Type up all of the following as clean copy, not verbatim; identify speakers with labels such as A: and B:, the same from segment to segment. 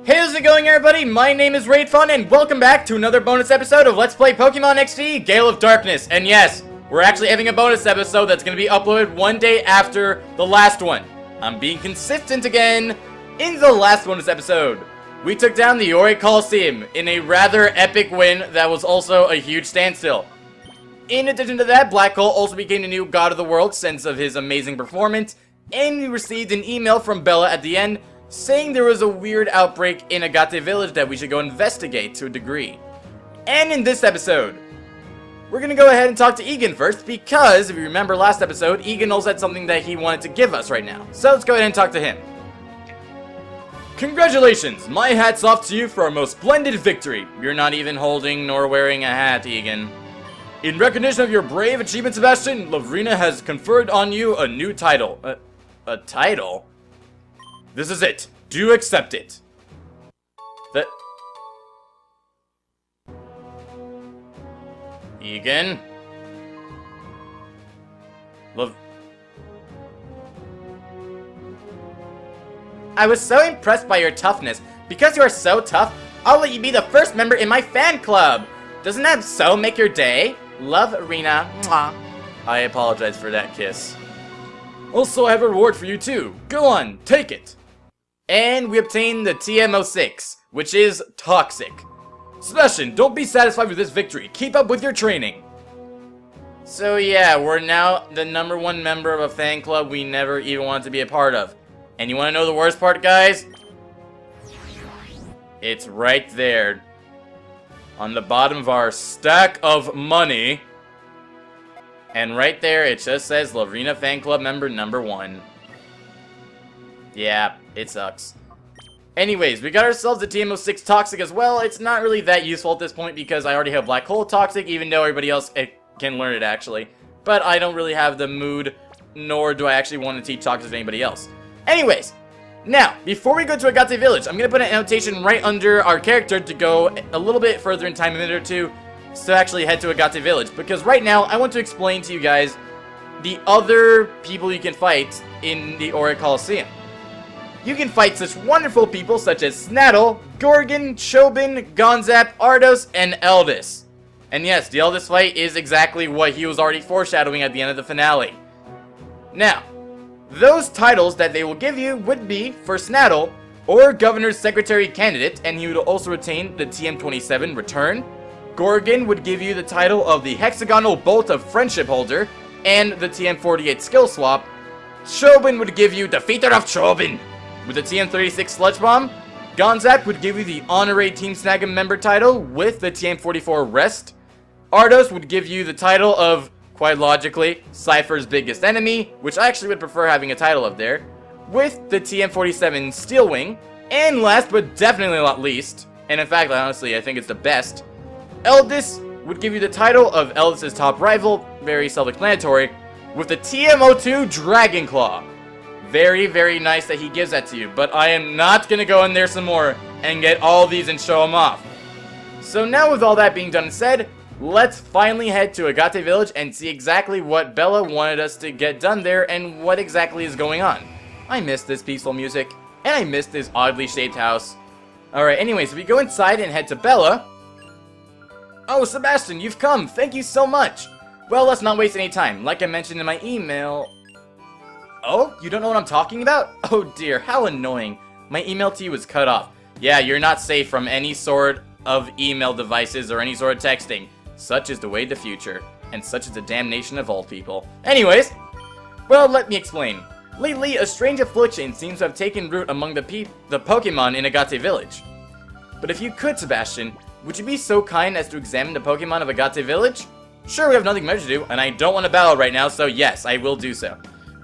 A: Hey, how's it going, everybody? My name is RavedFun, and welcome back to another bonus episode of Let's Play Pokemon XD Gale of Darkness. And yes, we're actually having a bonus episode that's going to be uploaded one day after the last one. I'm being consistent again. In the last bonus episode, we took down the Ori Coliseum in a rather epic win that was also a huge standstill. In addition to that, Black Hole also became the new god of the world since of his amazing performance, and we received an email from Bella at the end saying there was a weird outbreak in Agate Village that we should go investigate to a degree. And in this episode, we're gonna go ahead and talk to Egan first, because if you remember last episode, Egan also had something that he wanted to give us right now. So let's go ahead and talk to him. Congratulations! My hat's off to you for our most splendid victory. You're not even holding nor wearing a hat, Egan. In recognition of your brave achievement, Sebastian, Lavrina has conferred on you a new title. A title? This is it. Do accept it. Egan? I was so impressed by your toughness. Because you are so tough, I'll let you be the first member in my fan club. Doesn't that so make your day? Love, Arena. Mwah. I apologize for that kiss. Also, I have a reward for you too. Go on, take it. And we obtain the TM06, which is Toxic. Sebastian, don't be satisfied with this victory. Keep up with your training. So yeah, we're now the #1 member of a fan club we never even wanted to be a part of. And you want to know the worst part, guys? It's right there. On the bottom of our stack of money. And right there, it just says Lavrina Fan Club member #1. Yeah, it sucks. Anyways, we got ourselves the TM06 Toxic as well. It's not really that useful at this point because I already have Black Hole Toxic, even though everybody else can learn it actually. But I don't really have the mood, nor do I actually want to teach Toxic to anybody else. Anyways, now, before we go to Agate Village, I'm going to put an annotation right under our character to go a little bit further in time, a minute or two, to actually head to Agate Village. Because right now, I want to explain to you guys the other people you can fight in the Ori Coliseum. You can fight such wonderful people such as Snaddle, Gorgon, Chobin, Gonzap, Ardos, and Eldis. And yes, the Eldis fight is exactly what he was already foreshadowing at the end of the finale. Now, those titles that they will give you would be, for Snaddle, or Governor's Secretary Candidate, and he would also retain the TM27 Return. Gorgon would give you the title of the Hexagonal Bolt of Friendship Holder, and the TM48 Skill Swap. Chobin would give you Defeater of Chobin with the TM36 Sludge Bomb. Gonzap would give you the Honorary Team Snag'em member title with the TM44 Rest. Ardos would give you the title of, quite logically, Cypher's Biggest Enemy, which I actually would prefer having a title of there, with the TM47 Steel Wing. And last but definitely not least, and in fact, honestly, I think it's the best, Eldis would give you the title of Eldis' top rival, very self-explanatory, with the TM02 Dragon Claw. Very, very nice that he gives that to you, but I am not going to go in there some more and get all these and show them off. So now with all that being done and said, let's finally head to Agate Village and see exactly what Bella wanted us to get done there and what exactly is going on. I miss this peaceful music, and I miss this oddly shaped house. Alright, anyways, we go inside and head to Bella. Oh, Sebastian, you've come! Thank you so much! Well, let's not waste any time. Like I mentioned in my email... Oh? You don't know what I'm talking about? Oh dear, how annoying. My email to you was cut off. Yeah, you're not safe from any sort of email devices or any sort of texting. Such is the way of the future, and such is the damnation of old people. Anyways, well, let me explain. Lately, a strange affliction seems to have taken root among the Pokemon in Agate Village. But if you could, Sebastian, would you be so kind as to examine the Pokemon of Agate Village? Sure, we have nothing better to do, and I don't want to battle right now, so yes, I will do so.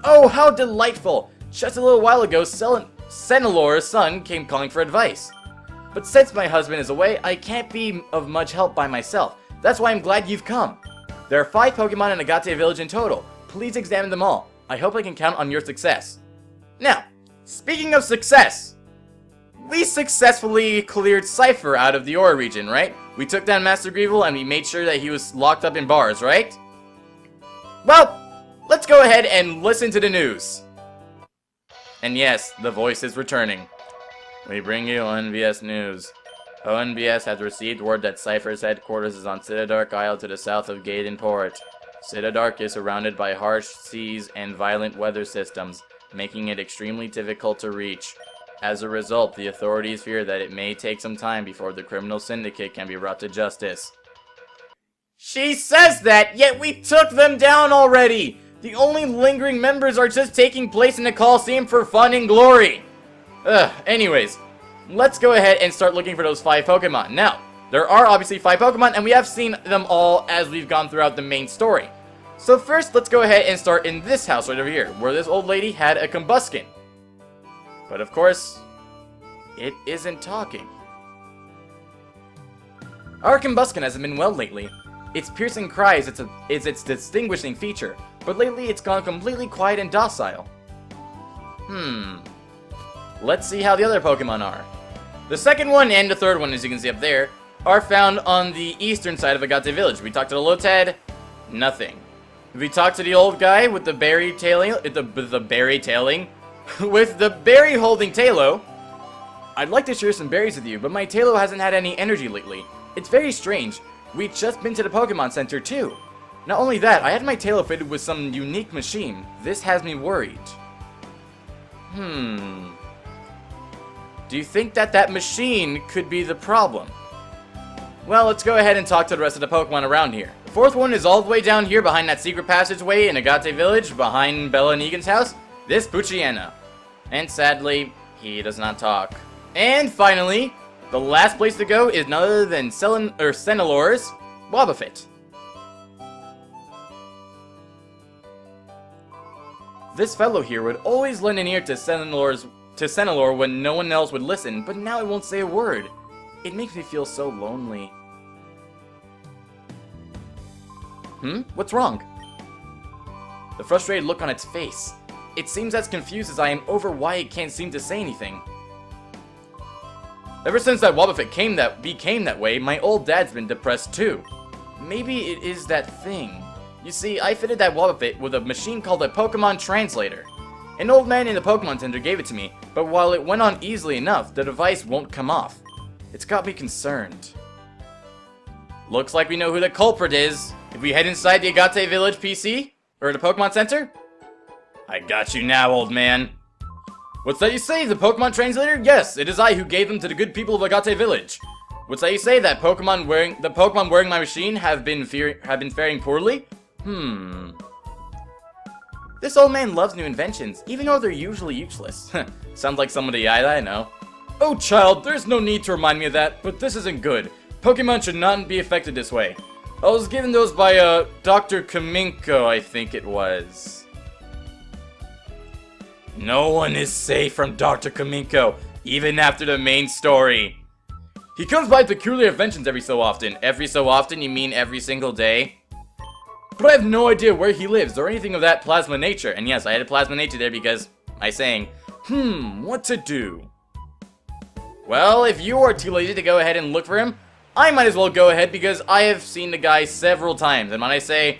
A: Oh, how delightful! Just a little while ago, Senelor's son came calling for advice. But since my husband is away, I can't be of much help by myself. That's why I'm glad you've come. There are 5 Pokemon in Agate Village in total. Please examine them all. I hope I can count on your success. Now, speaking of success, we successfully cleared Cypher out of the Ora region, right? We took down Master Greevil and we made sure that he was locked up in bars, right? Well, let's go ahead and listen to the news. And yes, the voice is returning. We bring you ONBS news. ONBS has received word that Cypher's headquarters is on Citadark Isle to the south of Gaden Port. Citadark is surrounded by harsh seas and violent weather systems, making it extremely difficult to reach. As a result, the authorities fear that it may take some time before the criminal syndicate can be brought to justice. She says that, yet we took them down already! The only lingering members are just taking place in the Coliseum for fun and glory! Anyways, let's go ahead and start looking for those 5 Pokemon. Now, there are obviously 5 Pokemon, and we have seen them all as we've gone throughout the main story. So first, let's go ahead and start in this house right over here, where this old lady had a Combuskin. But of course, it isn't talking. Our Combuskin hasn't been well lately. Its piercing cries is its distinguishing feature, but lately it's gone completely quiet and docile. Let's see how the other Pokemon are. The second one and the third one, as you can see up there, are found on the eastern side of Agate Village. We talked to the Lotad, nothing. We talked to the old guy with the berry tailing, with the berry holding Tailo. I'd like to share some berries with you, but my Tailo hasn't had any energy lately. It's very strange. We've just been to the Pokemon Center too. Not only that, I had my Tailo fitted with some unique machine. This has me worried. Do you think that machine could be the problem? Well, let's go ahead and talk to the rest of the Pokemon around here. The fourth one is all the way down here behind that secret passageway in Agate Village, behind Bella and Egan's house. This Poochyena. And sadly, he does not talk. And finally, the last place to go is none other than Senelor's Wobbuffet. This fellow here would always lend an ear to Senelor when no one else would listen, but now it won't say a word. It makes me feel so lonely. What's wrong? The frustrated look on its face. It seems as confused as I am over why it can't seem to say anything. Ever since that Wobbuffet became that way, my old dad's been depressed too. Maybe it is that thing. You see, I fitted that Wobbuffet with a machine called a Pokemon Translator. An old man in the Pokemon Center gave it to me, but while it went on easily enough, the device won't come off. It's got me concerned. Looks like we know who the culprit is. If we head inside the Agate Village PC, or the Pokemon Center? I got you now, old man. What's that you say, the Pokemon Translator? Yes, it is I who gave them to the good people of Agate Village. What's that you say, that the Pokemon wearing my machine have been faring poorly? This old man loves new inventions, even though they're usually useless. Sounds like somebody I know. Oh, child, there's no need to remind me of that, but this isn't good. Pokemon should not be affected this way. I was given those by, Dr. Kaminko, I think it was. No one is safe from Dr. Kaminko, even after the main story. He comes by peculiar inventions every so often. Every so often, you mean every single day? But I have no idea where he lives or anything of that plasma nature. And yes, I had a plasma nature there because I saying, what to do? Well, if you are too lazy to go ahead and look for him, I might as well go ahead because I have seen the guy several times. And when I say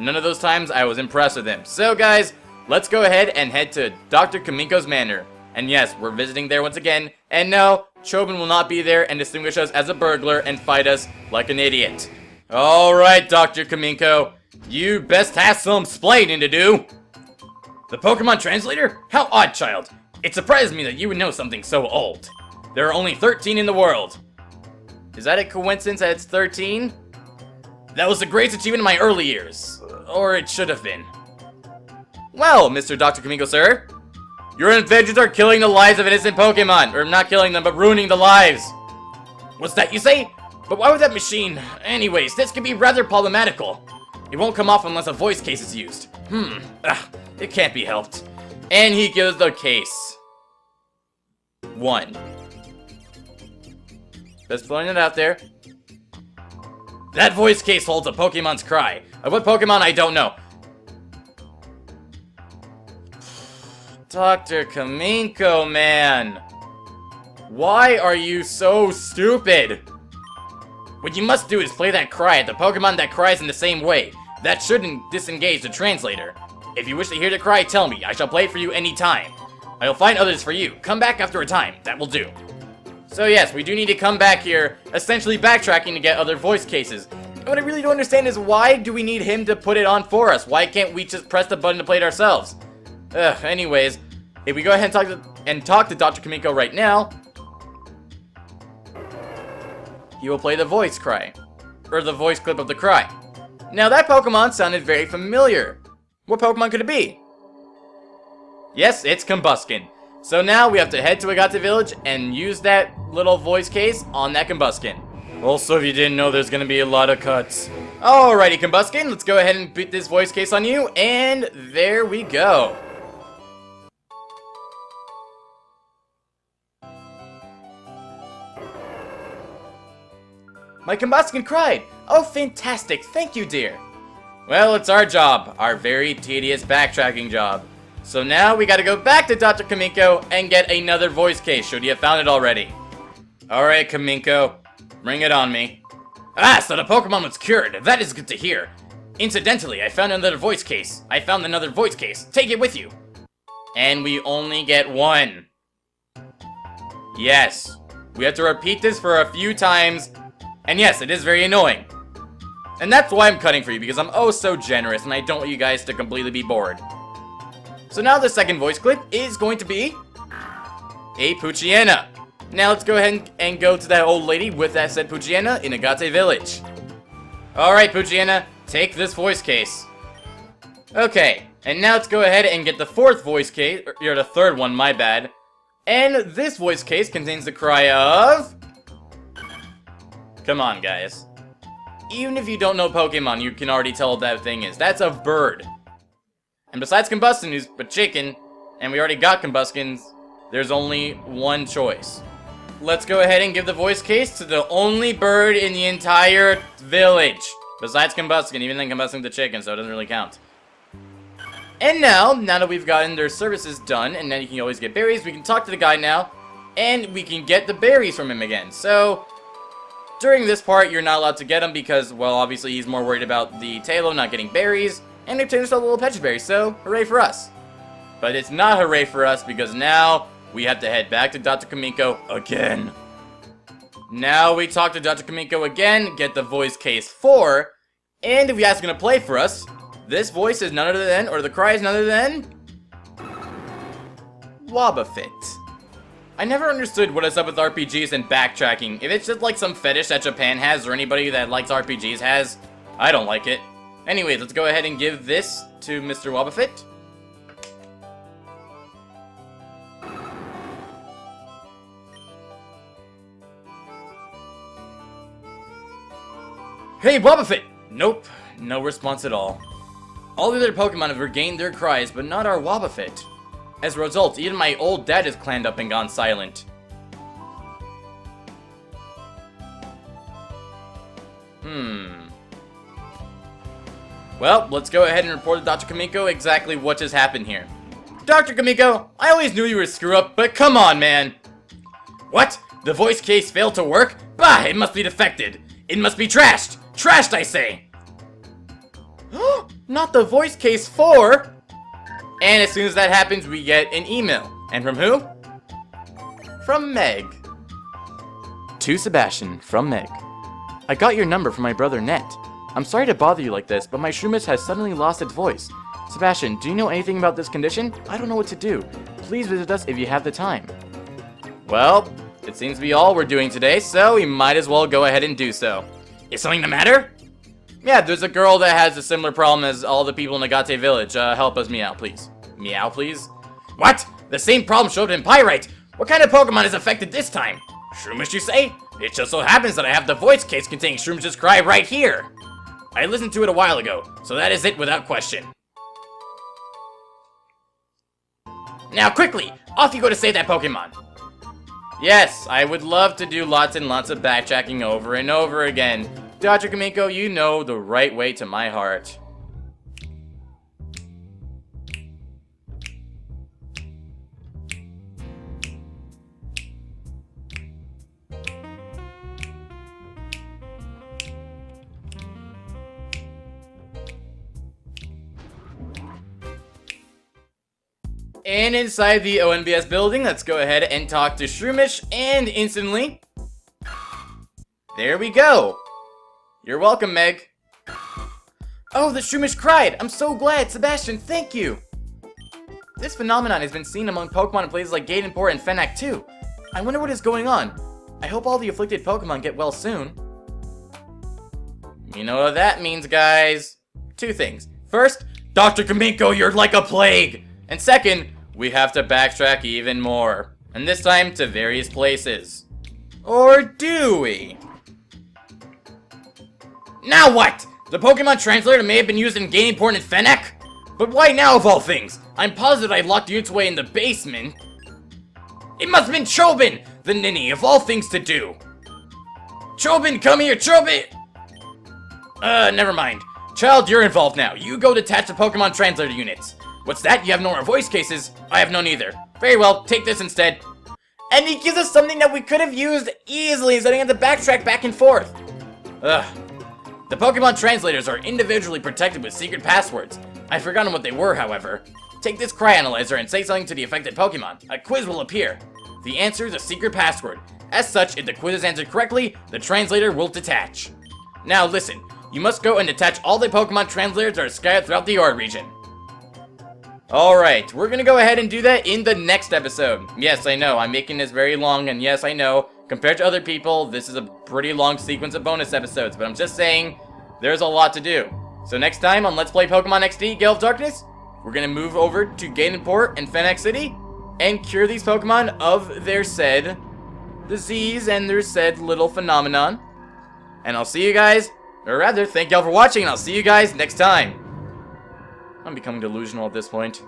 A: none of those times, I was impressed with him. So guys, let's go ahead and head to Dr. Kaminko's manor. And yes, we're visiting there once again. And no, Chobin will not be there and distinguish us as a burglar and fight us like an idiot. Alright, Dr. Kaminko. You best have some splaining to do. The Pokemon Translator? How odd, child. It surprised me that you would know something so old. There are only 13 in the world. Is that a coincidence that it's 13? That was the greatest achievement in my early years. Or it should have been. Well, Mr. Dr. Kaminko, sir. Your inventions are killing the lives of innocent Pokemon. Or not killing them, but ruining the lives. What's that you say? But why would that machine? Anyways, this could be rather problematical. It won't come off unless a voice case is used. It can't be helped. And he gives the case. 1. Just throwing it out there. That voice case holds a Pokemon's cry. Of what Pokemon, I don't know. Dr. Kaminko, man. Why are you so stupid? What you must do is play that cry at the Pokemon that cries in the same way. That shouldn't disengage the translator. If you wish to hear the cry, tell me. I shall play it for you anytime. I'll find others for you. Come back after a time. That will do. So yes, we do need to come back here, essentially backtracking to get other voice cases. And what I really don't understand is why do we need him to put it on for us? Why can't we just press the button to play it ourselves? Anyways, if we go ahead and talk to Dr. Kaminko right now, he will play the voice cry. Or the voice clip of the cry. Now that Pokemon sounded very familiar. What Pokemon could it be? Yes, it's Combuskin. So now we have to head to Agate Village and use that little voice case on that Combuskin. Also, if you didn't know, there's gonna be a lot of cuts. Alrighty, Combuskin, let's go ahead and put this voice case on you, and there we go. My Combuskin cried! Oh, fantastic! Thank you, dear! Well, it's our job. Our very tedious backtracking job. So now we gotta go back to Dr. Kaminko and get another voice case, should you have found it already. Alright, Kaminko. Bring it on me. Ah, so the Pokemon was cured. That is good to hear. Incidentally, I found another voice case. Take it with you. And we only get one. Yes. We have to repeat this for a few times. And yes, it is very annoying. And that's why I'm cutting for you, because I'm oh so generous and I don't want you guys to completely be bored. So now the second voice clip is going to be a Poochyena. Now let's go ahead and go to that old lady with that said Poochyena in Agate Village. Alright, Poochyena, take this voice case. Okay, and now let's go ahead and get the fourth voice case, or the third one, my bad. And this voice case contains the cry of... Come on, guys. Even if you don't know Pokemon, you can already tell what that thing is. That's a bird. And besides Combuskin, who's a chicken, and we already got Combuskins, there's only one choice. Let's go ahead and give the voice case to the only bird in the entire village. Besides Combuskin, even then Combuskin's the chicken, so it doesn't really count. And now that we've gotten their services done, and then you can always get berries, we can talk to the guy now, and we can get the berries from him again. So... during this part, you're not allowed to get them because, well, obviously he's more worried about the Tailo not getting berries, and they've changed a little Petra berries, so hooray for us. But it's not hooray for us because now we have to head back to Dr. Kaminko again. Now we talk to Dr. Kaminko again, get the voice case 4, and if you guys are gonna play for us, this voice is none other than, or the cry is none other than... Wobbuffet. I never understood what is up with RPGs and backtracking. If it's just like some fetish that Japan has or anybody that likes RPGs has, I don't like it. Anyways, let's go ahead and give this to Mr. Wobbuffet. Hey, Wobbuffet! Nope, no response at all. All the other Pokemon have regained their cries, but not our Wobbuffet. As a result, even my old dad has clammed up and gone silent. Well, let's go ahead and report to Dr. Kaminko exactly what just happened here. Dr. Kaminko, I always knew you were a screw-up, but come on, man! What? The voice case failed to work? Bah, it must be defected! It must be trashed! Trashed, I say! Not the voice case 4! And as soon as that happens, we get an email. And from who? From Meg. To Sebastian, from Meg. I got your number from my brother Net. I'm sorry to bother you like this, but my Shroomish has suddenly lost its voice. Sebastian, do you know anything about this condition? I don't know what to do. Please visit us if you have the time. Well, it seems to be all we're doing today, so we might as well go ahead and do so. Is something the matter? Yeah, there's a girl that has a similar problem as all the people in Agate Village. Help us meow, please. Meow, please? What? The same problem showed up in Pyrite! What kind of Pokemon is affected this time? Shroomish, you say? It just so happens that I have the voice case containing Shroomish's cry right here. I listened to it a while ago, so that is it without question. Now quickly, off you go to save that Pokemon. Yes, I would love to do lots and lots of backtracking over and over again. Dr. Kaminko, you know the right way to my heart. And inside the ONBS building, let's go ahead and talk to Shroomish, and instantly... there we go! You're welcome, Meg. Oh, the Shroomish cried! I'm so glad, Sebastian, thank you! This phenomenon has been seen among Pokemon in places like Gadenport and Fennec too. I wonder what is going on. I hope all the afflicted Pokemon get well soon. You know what that means, guys. Two things. First, Dr. Kaminko, you're like a plague! And second, we have to backtrack even more. And this time to various places. Or do we? Now what? The Pokemon Translator may have been used in Gadenport and Fennec? But why now of all things? I'm positive I locked units away in the basement. It must have been Chobin, the ninny, of all things to do. Chobin, come here, Chobin! Never mind. Child, you're involved now. You go detach the Pokemon Translator units. What's that? You have no more voice cases? I have none either. Very well, take this instead. And he gives us something that we could have used easily instead of having to backtrack back and forth. Ugh. The Pokemon Translators are individually protected with secret passwords. I've forgotten what they were, however. Take this cry analyzer and say something to the affected Pokemon. A quiz will appear. The answer is a secret password. As such, if the quiz is answered correctly, the translator will detach. Now listen, you must go and detach all the Pokemon Translators that are scattered throughout the Ord region. Alright, we're gonna go ahead and do that in the next episode. Yes, I know, I'm making this very long, and yes, I know, compared to other people, this is a pretty long sequence of bonus episodes, but I'm just saying, there's a lot to do. So next time on Let's Play Pokemon XD Gale of Darkness, we're gonna move over to Gadenport and Fennec City, and cure these Pokemon of their said disease and their said little phenomenon. And I'll see you guys, or rather, thank y'all for watching, and I'll see you guys next time. I'm becoming delusional at this point.